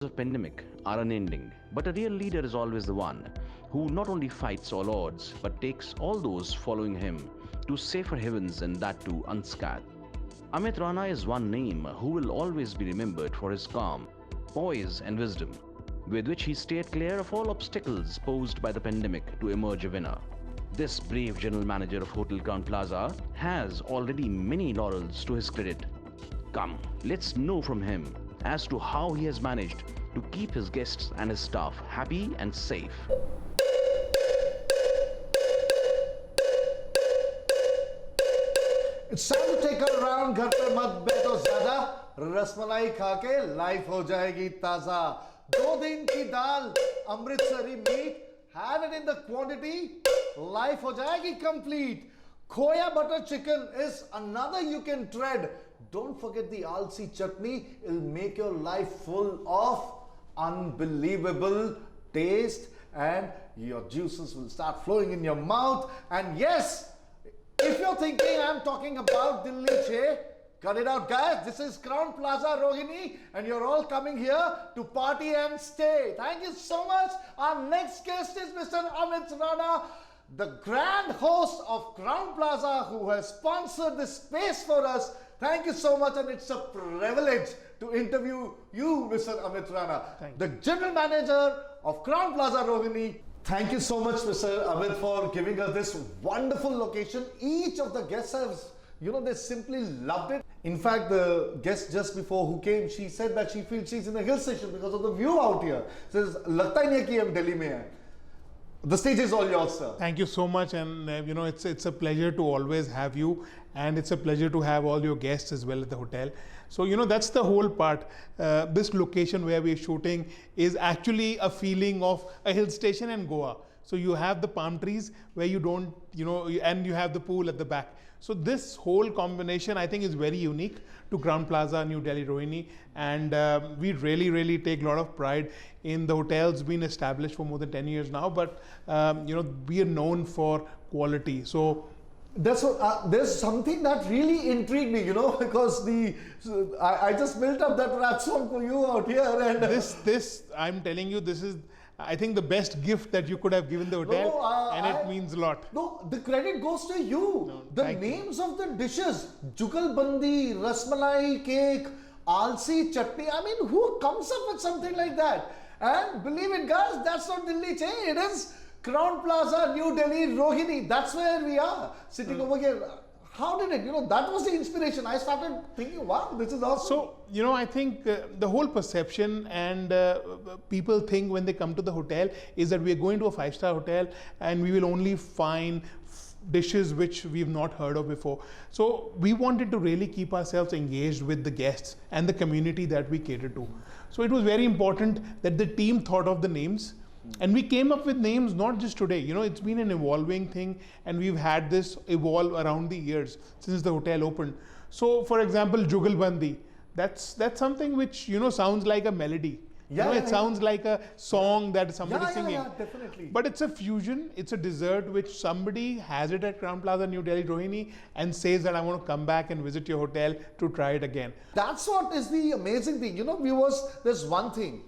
of pandemic are unending, but a real leader is always the one who not only fights all odds but takes all those following him to safer heavens, and that too unscathed. Amit Rana is one name who will always be remembered for his calm, poise and wisdom, with which he stayed clear of all obstacles posed by the pandemic to emerge a winner. This brave general manager of Hotel Crowne Plaza has already many laurels to his credit. Come, let's know from him as to how he has managed to keep his guests and his staff happy and safe. It's time to take a round. घर पे मत बैठो ज़्यादा, रसमलाई खा के life हो जाएगी ताज़ा. 2 दिन की दाल, Amritsari meat, have it in the quantity, life हो जाएगी complete. Khoya butter chicken is another you can tread. Don't forget the alsi chutney. It'll make your life full of unbelievable taste and your juices will start flowing in your mouth. And yes, if you're thinking I'm talking about Delhi Che, cut it out guys. This is Crowne Plaza Rohini and you're all coming here to party and stay. Thank you so much. Our next guest is Mr. Amit Rana, the grand host of Crowne Plaza, who has sponsored this space for us. Thank you so much, and it's a privilege to interview you, Mr. Amit Rana, the General Manager of Crowne Plaza Rohini. Thank you so much, Mr. Amit, for giving us this wonderful location. Each of the guests has, they simply loved it. In fact, the guest just before who came, she said that she feels she's in a hill station because of the view out here. Says, "Lagta hi nahi ki hum Delhi mein hai." The stage is all yours, sir. Thank you so much, and it's a pleasure to always have you, and it's a pleasure to have all your guests as well at the hotel. So that's the whole part. This location where we're shooting is actually a feeling of a hill station in Goa. So you have the palm trees where you don't, and you have the pool at the back. So this whole combination, I think, is very unique to Crowne Plaza, New Delhi, Rohini, and we really take a lot of pride in the hotels being established for more than 10 years now. But we are known for quality. So that's what, there's something that really intrigued me, because I just built up that rap song for you out here, and this I'm telling you, this is, I think, the best gift that you could have given the hotel, and it means a lot. No, the credit goes to you. No, the names of the dishes, Jugalbandi, Rasmalai cake, Alsi chutney. I mean, who comes up with something like that? And believe it, guys, that's not Delhi Che. It is Crowne Plaza, New Delhi, Rohini. That's where we are, sitting over here. How did it, that was the inspiration. I started thinking, wow, this is awesome. So, I think the whole perception and people think when they come to the hotel is that we are going to a 5-star hotel and we will only find dishes which we've not heard of before. So we wanted to really keep ourselves engaged with the guests and the community that we cater to. So it was very important that the team thought of the names. And we came up with names not just today, it's been an evolving thing, and we've had this evolve around the years since the hotel opened. So for example, Jugalbandi, that's something which, sounds like a melody. It sounds like a song that somebody's singing. Yeah, definitely. But it's a fusion, it's a dessert which somebody has it at Crowne Plaza, New Delhi, Rohini, and says that I want to come back and visit your hotel to try it again. That's what is the amazing thing. Viewers, there's one thing.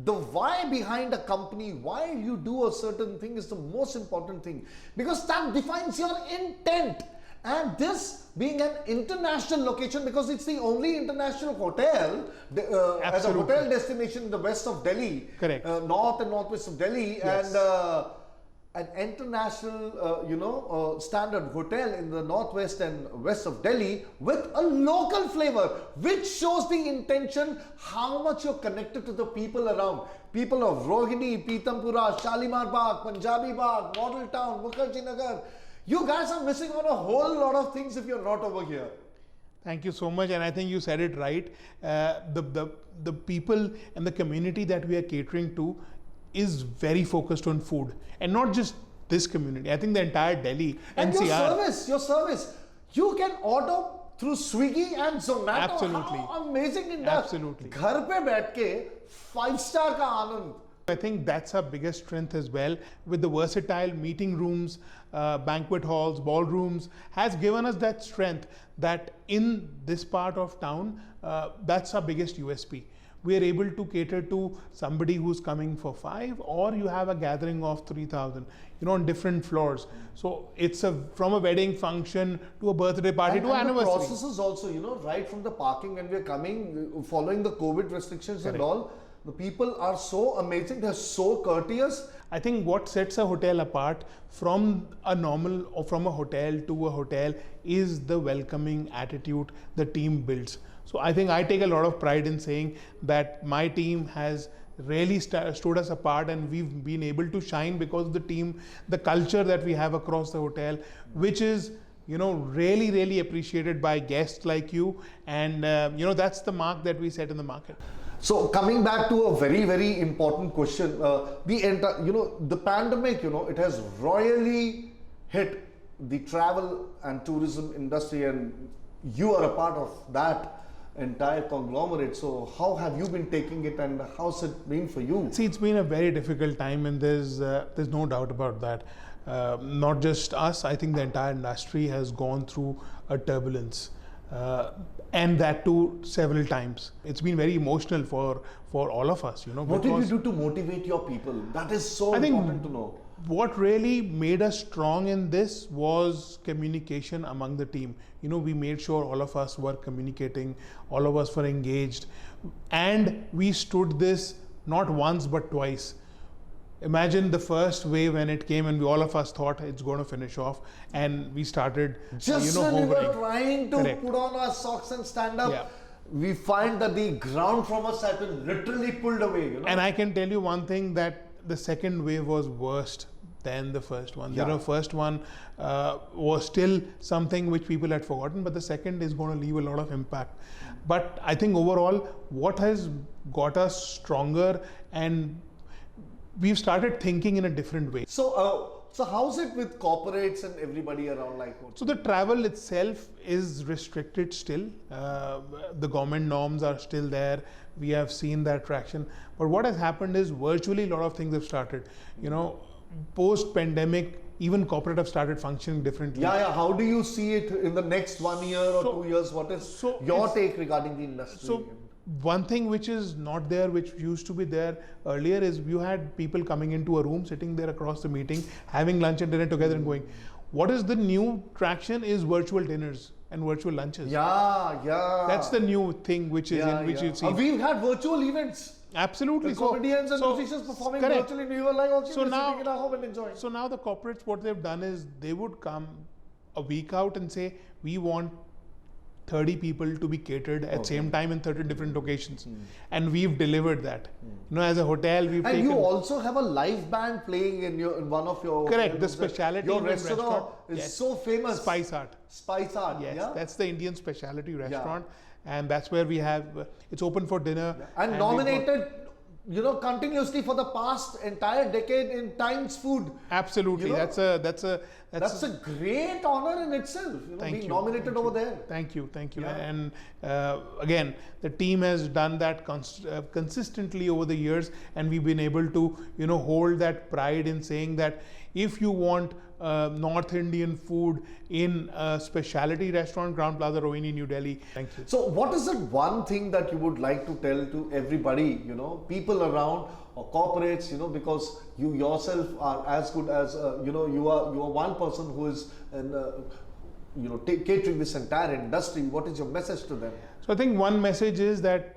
The why behind a company, why you do a certain thing is the most important thing, because that defines your intent. And this being an international location, because it's the only international hotel as a hotel destination in the west of Delhi, correct, north and northwest of Delhi, yes. And an international, standard hotel in the northwest and west of Delhi with a local flavor, which shows the intention, how much you're connected to the people around. People of Rohini, Pitampura, Shalimar Bagh, Punjabi Bagh, Model Town, Mukherjee Nagar. You guys are missing on a whole lot of things if you're not over here. Thank you so much, and I think you said it right. The people and the community that we are catering to is very focused on food, and not just this community. I think the entire Delhi and NCR. your service. You can order through Swiggy and Zomato. Absolutely. How amazing it does. Absolutely. Ghar pe baith ke 5-star ka aanand. I think that's our biggest strength as well, with the versatile meeting rooms, banquet halls, ballrooms, has given us that strength that in this part of town, that's our biggest USP. we are able to cater to somebody who's coming for 5, or you have a gathering of 3,000, on different floors. So it's from a wedding function to a birthday party to and anniversary. the processes also, right from the parking when we are coming, following the COVID restrictions and all, the people are so amazing, they're so courteous. I think what sets a hotel apart from a normal or from a hotel to a hotel is the welcoming attitude the team builds. So I think I take a lot of pride in saying that my team has really stood us apart, and we've been able to shine because of the team, the culture that we have across the hotel, which is really, really appreciated by guests like you, and that's the mark that we set in the market. So coming back to a very, very important question, the pandemic, it has royally hit the travel and tourism industry, and you are a part of that entire conglomerate. So how have you been taking it, and how's it been for you? See, it's been a very difficult time, and there's no doubt about that. Not just us, I think the entire industry has gone through a turbulence. And that too several times. It's been very emotional for all of us, What did you do to motivate your people? That is so important to know. What really made us strong in this was communication among the team. We made sure all of us were communicating, all of us were engaged, and we stood this not once but twice. Imagine the first wave when it came, and all of us thought it's going to finish off, and we started just when we were trying to put on our socks and stand up, we find that the ground from us had been literally pulled away. And I can tell you one thing, that the second wave was worse than the first one. The first one was still something which people had forgotten, but the second is going to leave a lot of impact. But I think overall, what has got us stronger, and we've started thinking in a different way. So how's it with corporates and everybody around like what? So the travel itself is restricted still. The government norms are still there. We have seen that traction. But what has happened is virtually a lot of things have started. Post-pandemic, even corporate have started functioning differently. How do you see it in the next 1 year or 2 years? What is your take regarding the industry? So one thing which is not there, which used to be there earlier, is you had people coming into a room, sitting there across the meeting, having lunch and dinner together and going. What is the new traction is virtual dinners and virtual lunches. That's the new thing which is you see. We've had virtual events. Absolutely. The comedians and musicians performing virtually, and we were like, okay, we're sitting in our home and enjoying. So now the corporates, what they've done is they would come a week out and say, we want 30 people to be catered at same time in 30 different locations. And we've delivered that. As a hotel, we've taken... And you also have a live band playing in one of your... Correct, the specialty your restaurant is so famous. Spice Art. Spice Art, yes, that's the Indian specialty restaurant. And that's where we have, it's open for dinner. And nominated, continuously for the past entire decade in Times Food. Absolutely, that's a great honor in itself. Being nominated over there. Thank you. And again, the team has done that consistently over the years, and we've been able to hold that pride in saying that if you want North Indian food in a specialty restaurant, Ground Plaza, Rohini, New Delhi. Thank you. So what is the one thing that you would like to tell to everybody, people around or corporates, because you yourself are as good as, you are one person who is, catering this entire industry. What is your message to them? So I think one message is that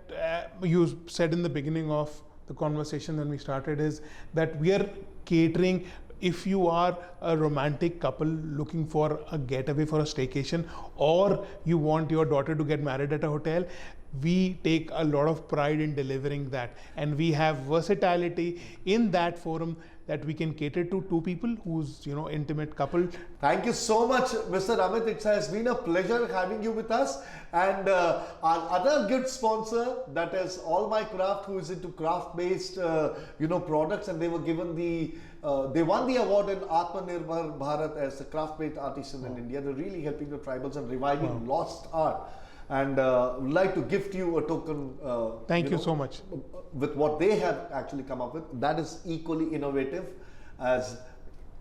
you said in the beginning of the conversation when we started is that we are catering. If you are a romantic couple looking for a getaway for a staycation, or you want your daughter to get married at a hotel, we take a lot of pride in delivering that. And we have versatility in that forum that we can cater to two people who's, intimate couple. Thank you so much, Mr. Amit. It has been a pleasure having you with us. And our other good sponsor, that is All My Craft, who is into craft-based, products, and they were given they won the award in Atmanirbhar Bharat as the craft-based artisan in India. They're really helping the tribals and reviving lost art. And would like to gift you a token. Thank you so much. With what they have actually come up with, that is equally innovative as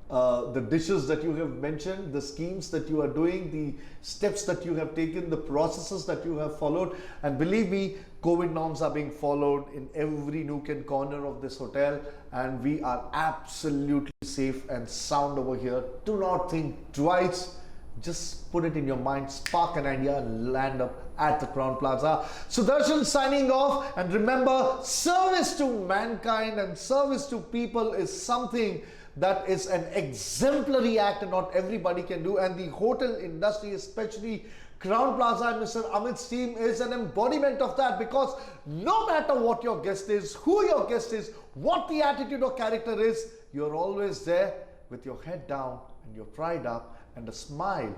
the dishes that you have mentioned, the schemes that you are doing, the steps that you have taken, the processes that you have followed. And believe me, COVID norms are being followed in every nook and corner of this hotel, and we are absolutely safe and sound over here. Do not think twice. Just put it in your mind, spark an idea and land up at the Crowne Plaza. Sudarshan signing off, and remember, service to mankind and service to people is something that is an exemplary act and not everybody can do, and the hotel industry, especially Crowne Plaza and Mr. Amit's team, is an embodiment of that, because no matter what your guest is, who your guest is, what the attitude or character is, you're always there with your head down and your pride up and a smile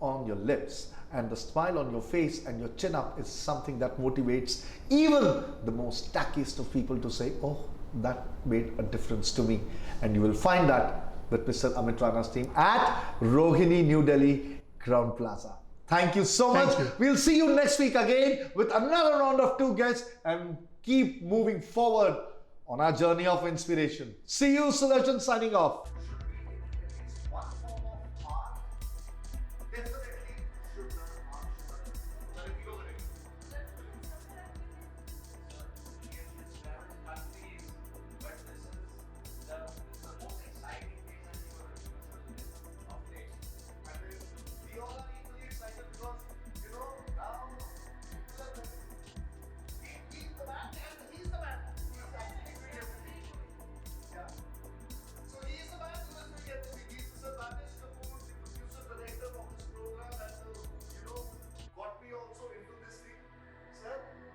on your lips, and the smile on your face and your chin up is something that motivates even the most tackiest of people to say, oh, that made a difference to me. And you will find that with Mr. Amit Rana's team at Rohini, New Delhi, Crowne Plaza. Thank you so much. Thank you. We'll see you next week again with another round of 2 guests, and keep moving forward on our journey of inspiration. See you. Sudarshan signing off.